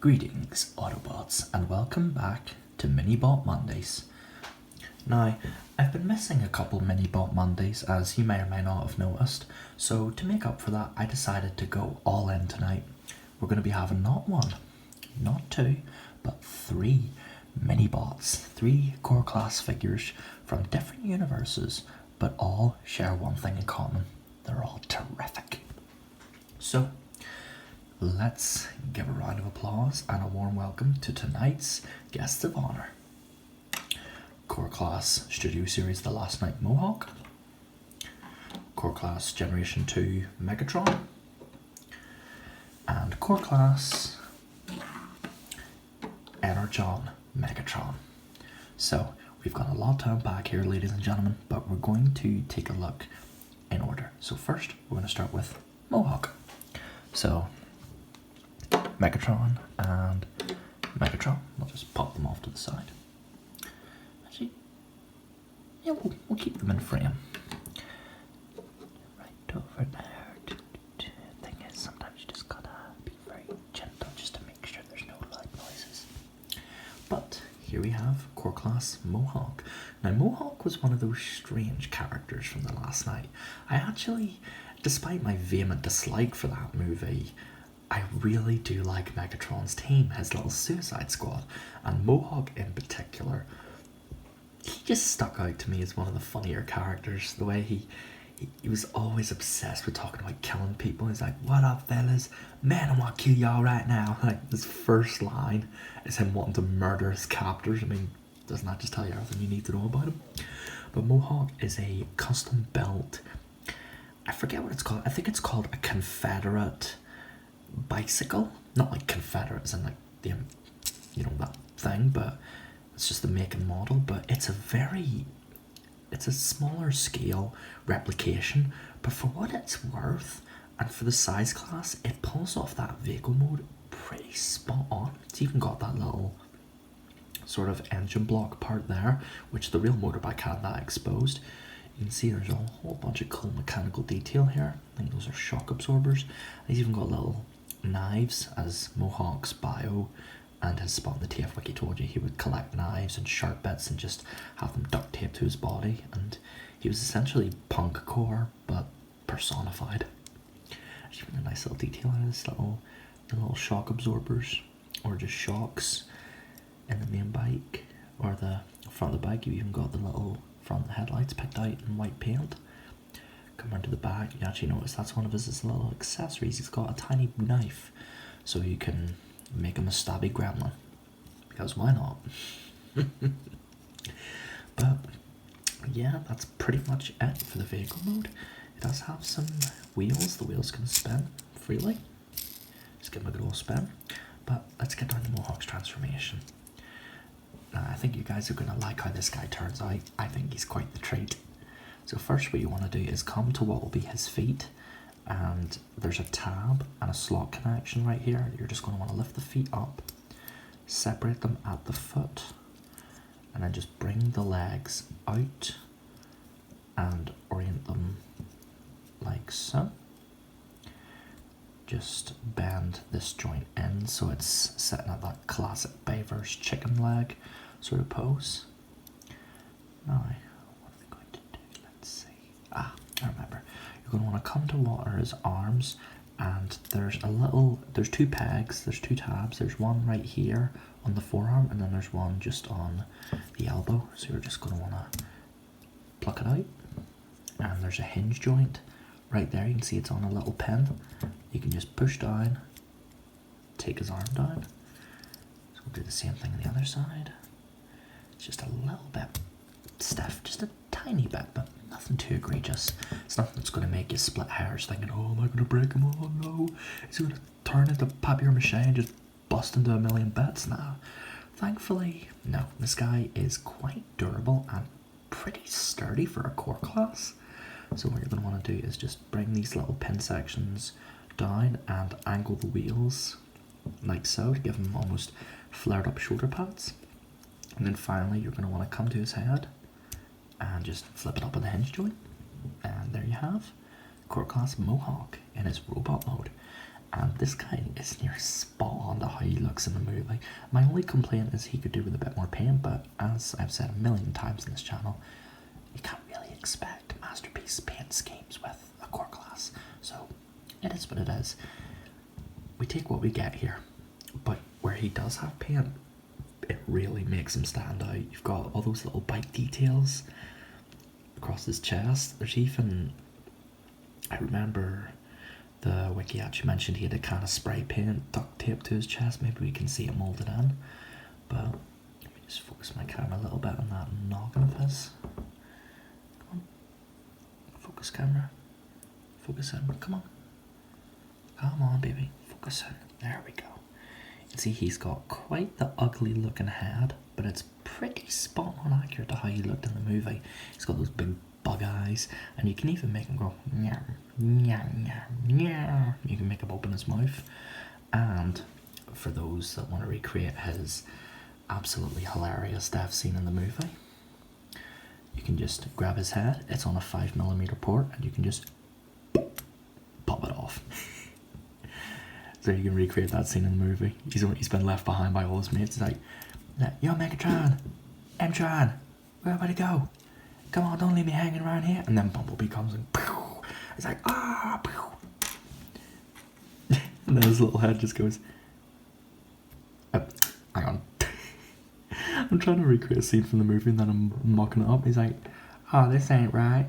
Greetings, Autobots, and welcome back to Minibot Mondays. Now, I've been missing a couple Minibot Mondays, as you may or may not have noticed, so to make up for that, I decided to go all in tonight. We're going to be having not one, not two, but three Minibots, three core class figures from different universes, but all share one thing in common. They're all terrific. So, let's give a round of applause and a warm welcome to tonight's guests of honor. Core Class Studio Series The Last Night Mohawk, Core Class Generation 2 Megatron, and Core Class Energon Megatron. So, we've got a lot to unpack here, ladies and gentlemen, but we're going to take a look in order. So first, we're going to start with Mohawk. So, Megatron and Megatron. We'll just pop them off to the side. Actually, yeah, we'll keep them in frame. Right over there. Thing is, sometimes you just gotta be very gentle just to make sure there's no loud noises. But here we have Core Class Mohawk. Now, Mohawk was one of those strange characters from The Last Night. I actually, despite my vehement dislike for that movie, I really do like Megatron's team, his little Suicide Squad, and Mohawk in particular. He just stuck out to me as one of the funnier characters. The way he was always obsessed with talking about killing people. He's like, "What up, fellas? Man, I want to kill y'all right now." Like, his first line is him wanting to murder his captors. I mean, doesn't that just tell you everything you need to know about him? But Mohawk is a custom built, I forget what it's called. I think it's called a Confederate bicycle. Not like Confederates and like the, you know, that thing, but it's just the make and model. But it's a smaller scale replication, but for what it's worth and for the size class, it pulls off that vehicle mode pretty spot on. It's even got that little sort of engine block part there, which the real motorbike had that exposed. You can see there's a whole bunch of cool mechanical detail here. I think those are shock absorbers. He's even got little knives, as Mohawk's bio and his spot in the TF Wiki told you. He would collect knives and sharp bits and just have them duct taped to his body, and he was essentially punk core but personified. There's even a nice little detail in this little shock absorbers, or just shocks in the main bike, or the front of the bike. You've even got the little front headlights picked out in white paint. Come around to the back, you actually notice that's one of his little accessories. He's got a tiny knife, so you can make him a stabby gremlin, because why not? But yeah, that's pretty much it for the vehicle mode. It does have some wheels. The wheels can spin freely. Just give them a good old spin. But let's get down to Mohawk's transformation. Now, I think you guys are going to like how this guy turns out. I think he's quite the treat. So first, what you want to do is come to what will be his feet, and there's a tab and a slot connection right here. You're just going to want to lift the feet up, separate them at the foot, and then just bring the legs out and orient them like so. Just bend this joint in so it's sitting at that classic Bayverse chicken leg sort of pose. Now, what are we going to do? Let's see. I remember. You're going to want to come to what are his arms, and there's two pegs, there's two tabs. There's one right here on the forearm, and then there's one just on the elbow. So you're just going to want to pluck it out. And there's a hinge joint right there. You can see it's on a little pin. You can just push down, take his arm down. So we'll do the same thing on the other side. It's just a little bit stiff, just a tiny bit, but nothing too egregious. It's nothing that's going to make you split hairs thinking, "Oh, am I going to break him? Oh no, is he going to turn into papier-mâché and just bust into a million bits?" Nah, thankfully, no. This guy is quite durable and pretty sturdy for a core class. So what you're going to want to do is just bring these little pin sections down and angle the wheels like so to give him almost flared up shoulder pads. And then finally, you're going to want to come to his head and just flip it up on the hinge joint. And there you have Core Class Mohawk in his robot mode. And this guy is near spot on to how he looks in the movie. My only complaint is he could do with a bit more paint, but as I've said a million times in this channel, you can't really expect masterpiece paint schemes with a core class. So it is what it is. We take what we get here. But where he does have paint, it really makes him stand out. You've got all those little bike details across his chest. There's even, I remember the wiki actually mentioned he had a can of spray paint duct taped to his chest. Maybe we can see it molded in. But let me just focus my camera a little bit on that noggin of his. Come on. Focus camera. Focus in. Come on. Come on, baby. Focus in. There we go. You can see he's got quite the ugly looking head, but it's pretty spot on accurate to how he looked in the movie. He's got those big bug eyes, and you can even make him go meow, meow, meow, meow. You can make him open his mouth. And for those that want to recreate his absolutely hilarious death scene in the movie, you can just grab his head. It's on a 5mm port, and you can just pop it off. So you can recreate that scene in the movie. He's been left behind by all his mates. He's like, yo, Megatron, M-Tron, where everybody go? Come on, don't leave me hanging around here. And then Bumblebee comes and pew. It's like, ah, pew. And then his little head just goes, hang on. I'm trying to recreate a scene from the movie and then I'm mocking it up. He's like, oh, this ain't right.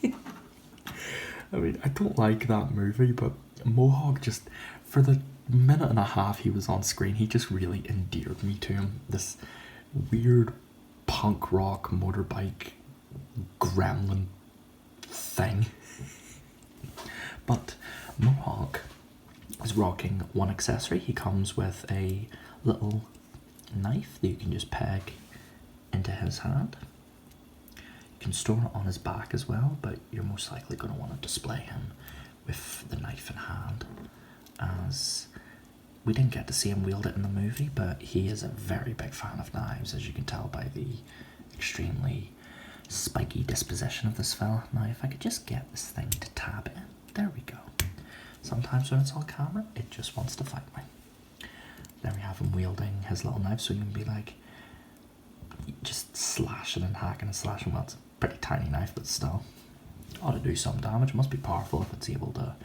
I mean, I don't like that movie, but Mohawk just, for the minute and a half he was on screen, he just really endeared me to him. This weird punk rock motorbike gremlin thing. But Mohawk is rocking one accessory. He comes with a little knife that you can just peg into his hand. You can store it on his back as well, but you're most likely going to want to display him with the knife in hand, as we didn't get to see him wield it in the movie, but he is a very big fan of knives, as you can tell by the extremely spiky disposition of this fella. Now if I could just get this thing to tab in, there we go. Sometimes when it's on camera, it just wants to fight me. There we have him wielding his little knife, so you can be like, just slashing and hacking and slashing. Well, it's a pretty tiny knife, but still. Ought to do some damage. It must be powerful if it's able to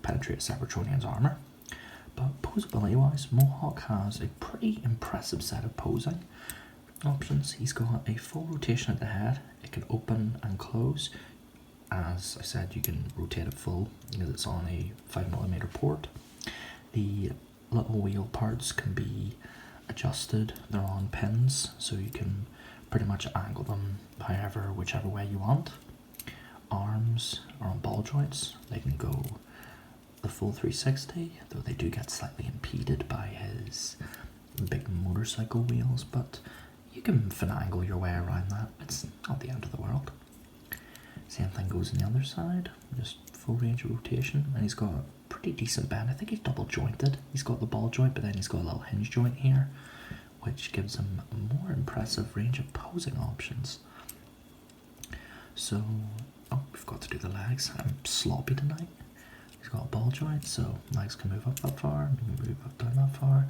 penetrate Cybertronian's armor. But posability wise, Mohawk has a pretty impressive set of posing options. He's got a full rotation at the head. It can open and close. As I said, you can rotate it full because it's on a 5mm port. The little wheel parts can be adjusted. They're on pins, so you can pretty much angle them whichever way you want. Arms are on ball joints. They can go the full 360, though they do get slightly impeded by his big motorcycle wheels, but you can finagle your way around that. It's not the end of the world. Same thing goes on the other side, just full range of rotation, and he's got a pretty decent bend. I think he's double jointed. He's got the ball joint, but then he's got a little hinge joint here, which gives him a more impressive range of posing options. So, oh, we've got to do the legs. I'm sloppy tonight. He's got a ball joint, so legs can move up that far, move up down that far.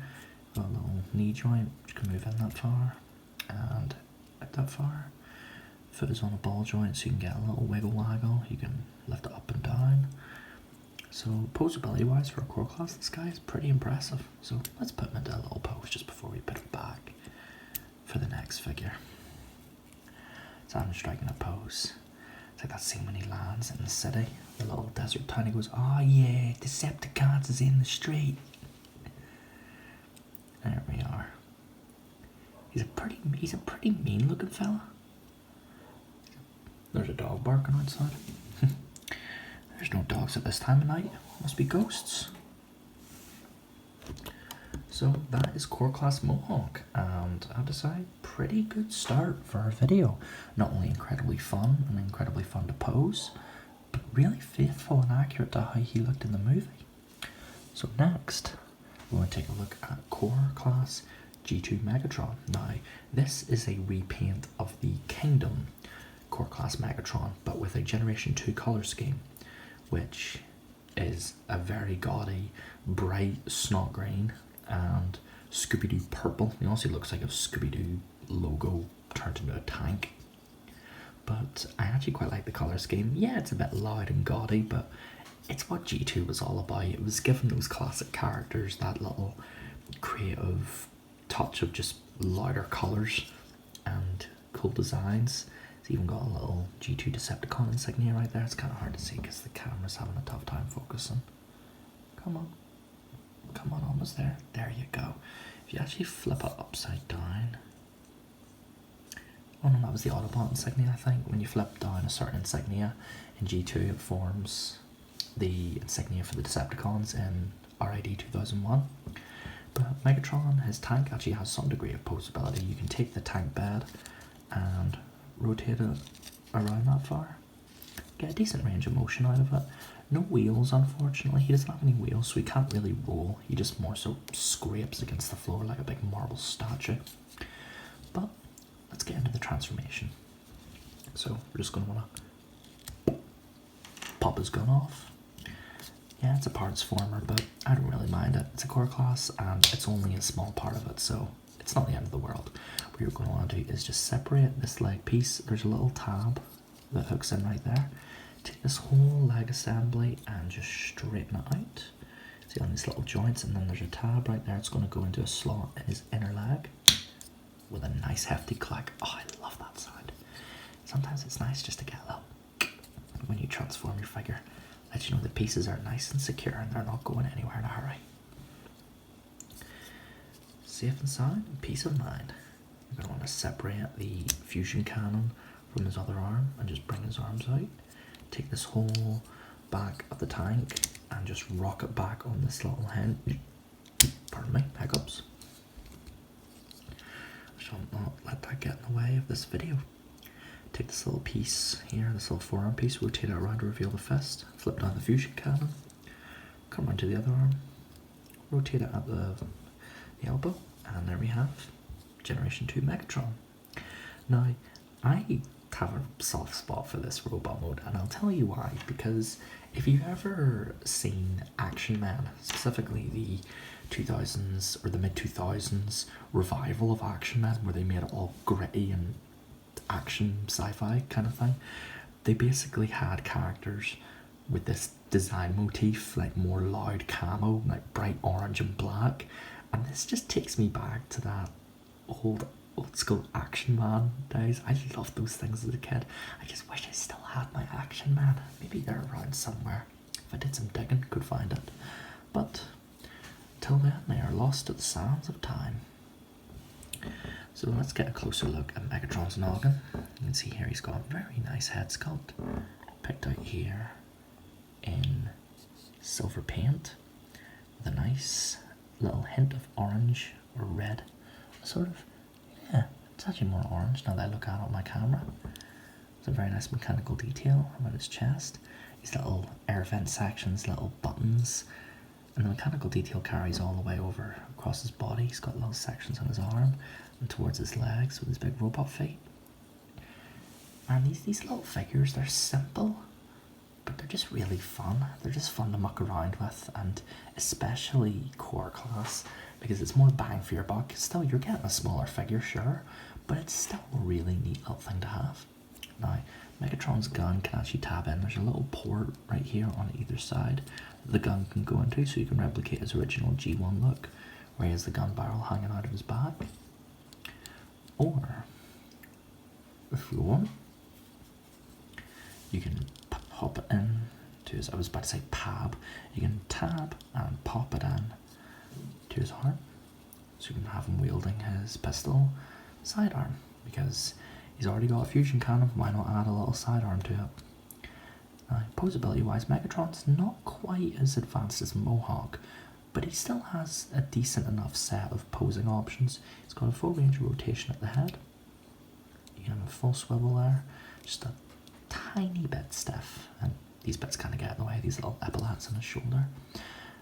Got a little knee joint, which can move in that far, and out that far. Foot is on a ball joint, so you can get a little wiggle waggle. You can lift it up and down. So posability wise for a core class, this guy is pretty impressive. So let's put him into a little pose just before we put him back for the next figure. So I'm striking a pose. It's like that scene when he lands in the city, the little desert town. He goes, oh yeah, Decepticons is in the street. There we are. He's a pretty mean looking fella. There's a dog barking outside. There's no dogs at this time of night. Must be ghosts. So that is Core Class Mohawk, and I have to say, pretty good start for our video. Not only incredibly fun and incredibly fun to pose, but really faithful and accurate to how he looked in the movie. So next, we're going to take a look at Core Class G2 Megatron. Now, this is a repaint of the Kingdom Core Class Megatron, but with a Generation 2 color scheme, which is a very gaudy, bright snot green and Scooby-Doo purple. It honestly looks like a Scooby-Doo logo turned into a tank. But I actually quite like the colour scheme. Yeah, it's a bit loud and gaudy, but it's what G2 was all about. It was giving those classic characters that little creative touch of just louder colours and cool designs. It's even got a little G2 Decepticon insignia right there. It's kind of hard to see because the camera's having a tough time focusing. Come on. Come on, almost there. There you go. If you actually flip it upside down... Oh no, that was the Autobot insignia, I think. When you flip down a certain insignia in G2, it forms the insignia for the Decepticons in RID 2001. But Megatron, his tank, actually has some degree of posability. You can take the tank bed and rotate it around that far. Get a decent range of motion out of it. No wheels, unfortunately. He doesn't have any wheels, so he can't really roll. He just more so scrapes against the floor like a big marble statue. But let's get into the transformation. So we're just going to want to pop his gun off. Yeah, it's a parts former, but I don't really mind it. It's a core class and it's only a small part of it, so it's not the end of the world. What you're going to want to do is just separate this leg piece. There's a little tab that hooks in right there. Take this whole leg assembly and just straighten it out. See on these little joints, and then there's a tab right there. It's going to go into a slot in his inner leg with a nice hefty click. Oh, I love that sound. Sometimes it's nice just to get a little when you transform your figure. Let you know the pieces are nice and secure and they're not going anywhere in a hurry. Safe and sound and peace of mind. You're going to want to separate the fusion cannon from his other arm and just bring his arms out. Take this whole back of the tank and just rock it back on this little hinge. Pardon me, hiccups. I shall not let that get in the way of this video. Take this little piece here, this little forearm piece, rotate it around to reveal the fist, flip down the fusion cannon, come around to the other arm, rotate it at the elbow, and there we have Generation 2 Megatron. Now, I have a soft spot for this robot mode, and I'll tell you why. Because if you've ever seen Action Man, specifically the 2000s or the mid-2000s revival of Action Man, where they made it all gritty and action sci-fi kind of thing, they basically had characters with this design motif, like more loud camo, like bright orange and black, and this just takes me back to that old school Action Man days. I loved those things as a kid. I just wish I still had my Action Man. Maybe they're around somewhere. If I did some digging, could find it. But till then, they are lost to the sands of time. So let's get a closer look at Megatron's noggin. You can see here he's got a very nice head sculpt, picked out here in silver paint with a nice little hint of orange or red. Sort of, yeah, it's actually more orange now that I look at it on my camera. It's a very nice mechanical detail about his chest. These little air vent sections, little buttons, and the mechanical detail carries all the way over across his body. He's got little sections on his arm and towards his legs with his big robot feet. And these little figures, they're simple, but they're just really fun. They're just fun to muck around with, and especially core class, because it's more bang for your buck. Still, you're getting a smaller figure, sure, but it's still a really neat little thing to have. Now, Megatron's gun can actually tab in. There's a little port right here on either side that the gun can go into, so you can replicate his original G1 look, where he has the gun barrel hanging out of his back. Or, if you want, you can pop it in to his, I was about to say pab, you can tab and pop it in to his arm, so you can have him wielding his pistol sidearm, because he's already got a fusion cannon, why not add a little sidearm to it? Now, posability wise, Megatron's not quite as advanced as Mohawk, but he still has a decent enough set of posing options. He's got a full range of rotation at the head, you can have a full swivel there, just a tiny bit stiff, and these bits kind of get in the way, these little epaulets on his shoulder,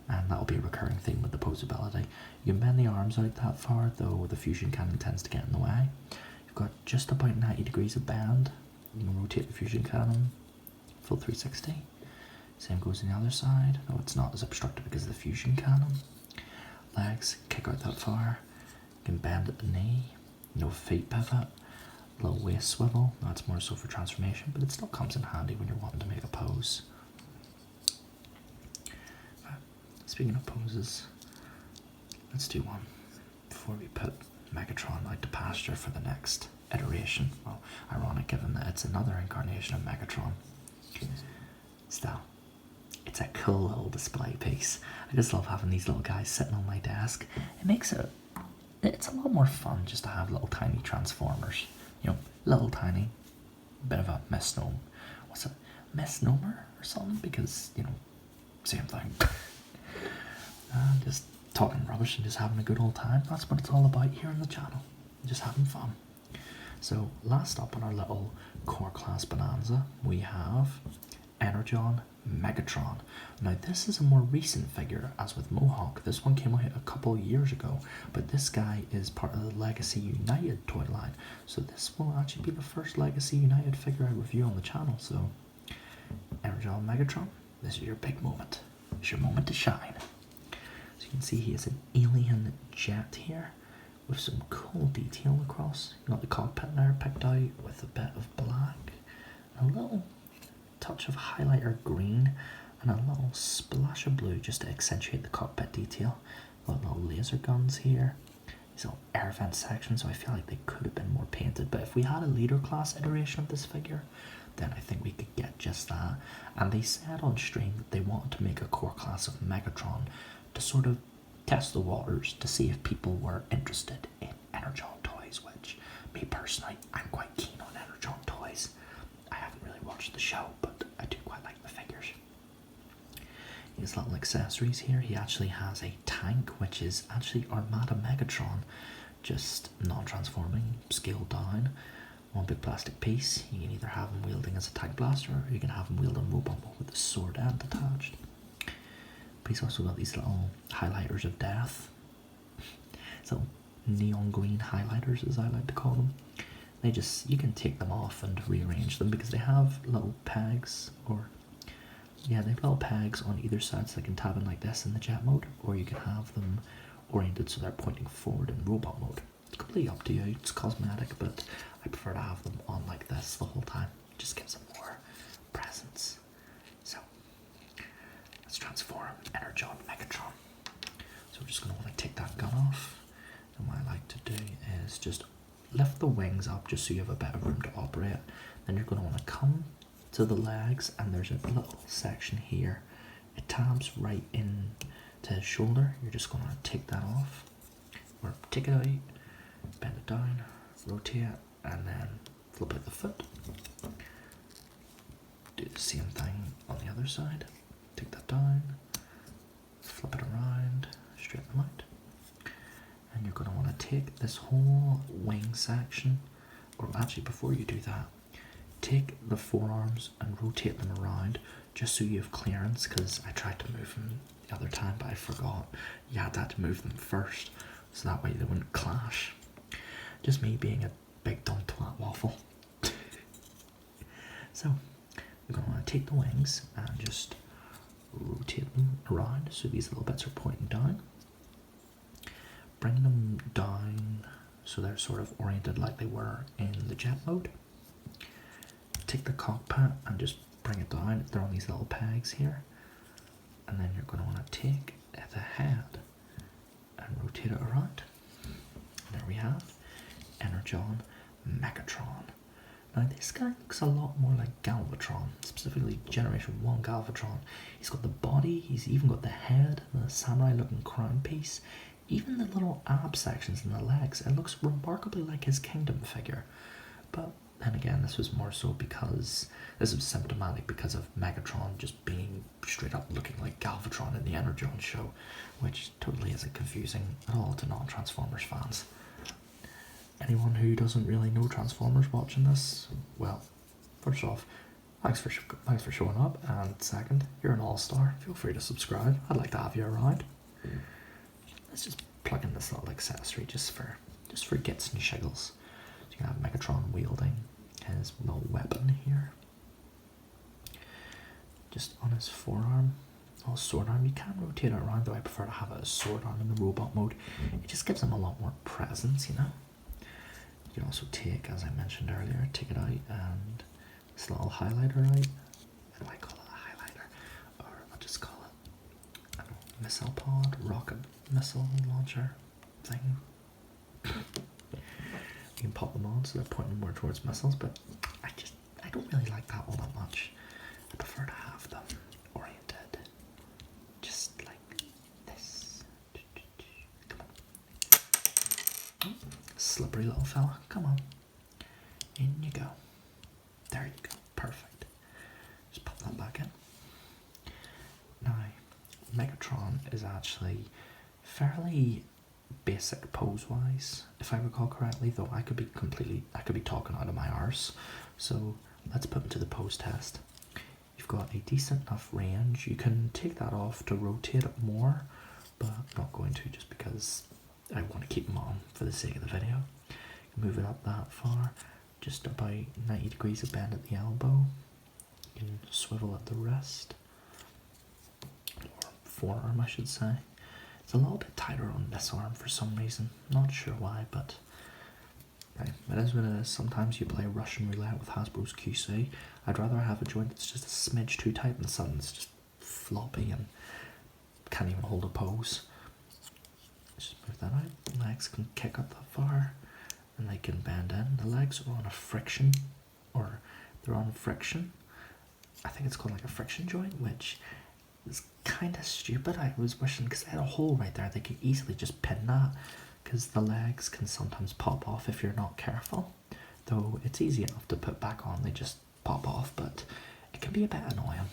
and that'll be a recurring theme with the posability. You can bend the arms out that far, though the fusion cannon tends to get in the way. You've got just about 90 degrees of bend. You can rotate the fusion cannon full 360. Same goes on the other side. No, it's not as obstructive because of the fusion cannon. Legs, kick out that far. You can bend at the knee. No feet pivot. Little waist swivel. That's more so for transformation, but it still comes in handy when you're wanting to make a pose. Speaking of poses, let's do one before we put Megatron out to pasture for the next iteration. Well, ironic given that it's another incarnation of Megatron. Still, it's a cool little display piece. I just love having these little guys sitting on my desk. It makes it's a lot more fun just to have little tiny transformers. You know, little tiny, bit of a misnomer. What's it? Misnomer or something? Because, you know, same thing. Just talking rubbish and just having a good old time. That's what it's all about here on the channel. Just having fun. So last up on our little core class bonanza, we have Energon Megatron. Now this is a more recent figure, as with Mohawk. This one came out a couple years ago, but this guy is part of the Legacy United toy line. So this will actually be the first Legacy United figure I review on the channel. So Energon Megatron, this is your big moment. It's your moment to shine. So you can see he is an alien jet here with some cool detail across. You got the cockpit there picked out with a bit of black, and a little touch of highlighter green, and a little splash of blue just to accentuate the cockpit detail. Got little laser guns here. These little air vent sections, so I feel like they could have been more painted. But if we had a leader class iteration of this figure, then I think we could get just that. And they said on stream that they wanted to make a core class of Megatron to sort of test the waters to see if people were interested in Energon toys, which, me personally, I'm quite keen on Energon toys. I haven't really watched the show, but I do quite like the figures. He has little accessories here. He actually has a tank, which is actually Armada Megatron, just non-transforming, scaled down. One big plastic piece. You can either have him wielding as a tank blaster, or you can have him wielding robot with a sword end attached. But he's also got these little highlighters of death. So neon green highlighters, as I like to call them. They just, you can take them off and rearrange them because they have little pegs, or yeah, they have little pegs on either side, so they can tab in like this in the jet mode, or you can have them oriented so they're pointing forward in robot mode. It's completely up to you. It's cosmetic, but I prefer to have them on like this the whole time. It just gives them more presence. So let's transform Energon Megatron. So we're just going to want to take that gun off, and what I like to do is just lift the wings up just so you have a bit of room to operate. Then you're going to want to come to the legs, and there's a little section here. It tabs right in to his shoulder. You're just going to take that off, or take it out, bend it down, rotate, and then flip out the foot. Do the same thing on the other side. Take that down, flip it around, straighten them out. And you're going to want to take this whole wing section, or actually before you do that, take the forearms and rotate them around just so you have clearance, because I tried to move them the other time but I forgot you had to move them first, so that way they wouldn't clash. Just me being a big dumb twat waffle. So you're going to want to take the wings and just rotate them around so these little bits are pointing down. Bring them down so they're sort of oriented like they were in the jet mode. Take the cockpit and just bring it down. They're on these little pegs here. And then you're going to want to take the head and rotate it around. There we have Energon Megatron. Now this guy looks a lot more like Galvatron, specifically Generation 1 Galvatron. He's got the body, he's even got the head, the samurai looking crown piece, even the little ab sections in the legs. It looks remarkably like his Kingdom figure. But then again, this was more so because this was symptomatic because of Megatron just being straight up looking like Galvatron in the Energon show, which totally isn't confusing at all to non-Transformers fans. Anyone who doesn't really know Transformers watching this, well, first off, thanks for showing up, and second, you're an all-star. Feel free to subscribe. I'd like to have you around. Let's just plug in this little accessory just for gits and shiggles. You can have Megatron wielding his little weapon here. just on his forearm. Oh, sword arm. You can rotate it around, though I prefer to have it as sword arm in the robot mode. It just gives him a lot more presence, you know. You can also take, as I mentioned earlier, take it out and this little highlighter out. What do I call it? A highlighter, or I'll just call it a missile pod, rocket missile launcher thing. You can pop them on so they're pointing more towards missiles, but I don't really like that all that much. I prefer to have them oriented just like this. Come on. Slippery little fella. Come on. In you go. There you go. Perfect. Just pop that back in. Now, Megatron is actually fairly basic pose-wise, if I recall correctly, though I could be talking out of my arse. So let's put him to the pose test. You've got a decent enough range. You can take that off to rotate it more, but I'm not going to just because I want to keep him on for the sake of the video. Move it up that far, just about 90 degrees of bend at the elbow. You can swivel at the wrist, or forearm I should say. It's a little bit tighter on this arm for some reason. Not sure why, but right, it is what it is. Sometimes you play Russian roulette with Hasbro's QC. I'd rather have a joint that's just a smidge too tight than something that's just floppy and can't even hold a pose. Just move that out. Legs can kick up that far and they can bend in. The legs are on a friction, or they're on friction. I think it's called like a friction joint, which is kind of stupid. I was wishing, because they had a hole right there, they could easily just pin that, because the legs can sometimes pop off if you're not careful. Though it's easy enough to put back on, they just pop off, but it can be a bit annoying.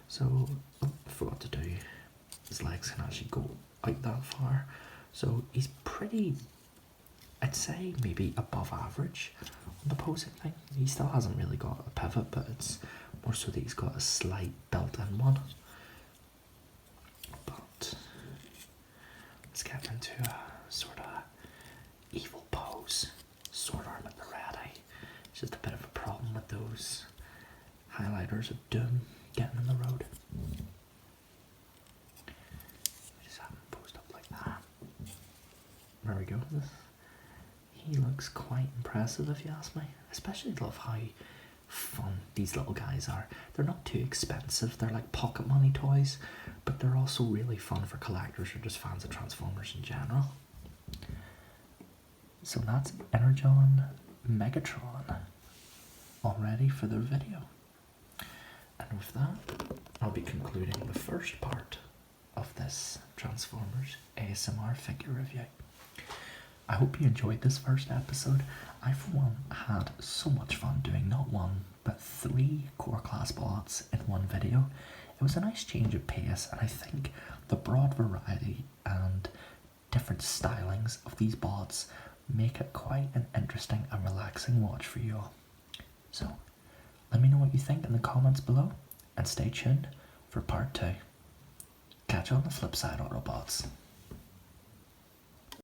So, I forgot to do, his legs can actually go out that far. So he's pretty, I'd say maybe above average on the posing thing. He still hasn't really got a pivot, but it's more so that he's got a slight built-in one. But let's get into a sort of evil pose. Sword arm at the ready. It's just a bit of a problem with those highlighters of doom getting in the road. Just have him posed up like that. There we go. He looks quite impressive if you ask me. Especially love how fun these little guys are. They're not too expensive. They're like pocket money toys, but they're also really fun for collectors or just fans of Transformers in general. So that's Energon Megatron all ready for their video. And with that, I'll be concluding the first part of this Transformers ASMR figure review. I hope you enjoyed this first episode. I, for one, had so much fun doing not one, but 3 core class bots in one video. It was a nice change of pace, and I think the broad variety and different stylings of these bots make it quite an interesting and relaxing watch for you all. So, let me know what you think in the comments below, and stay tuned for part 2. Catch you on the flip side, Autobots.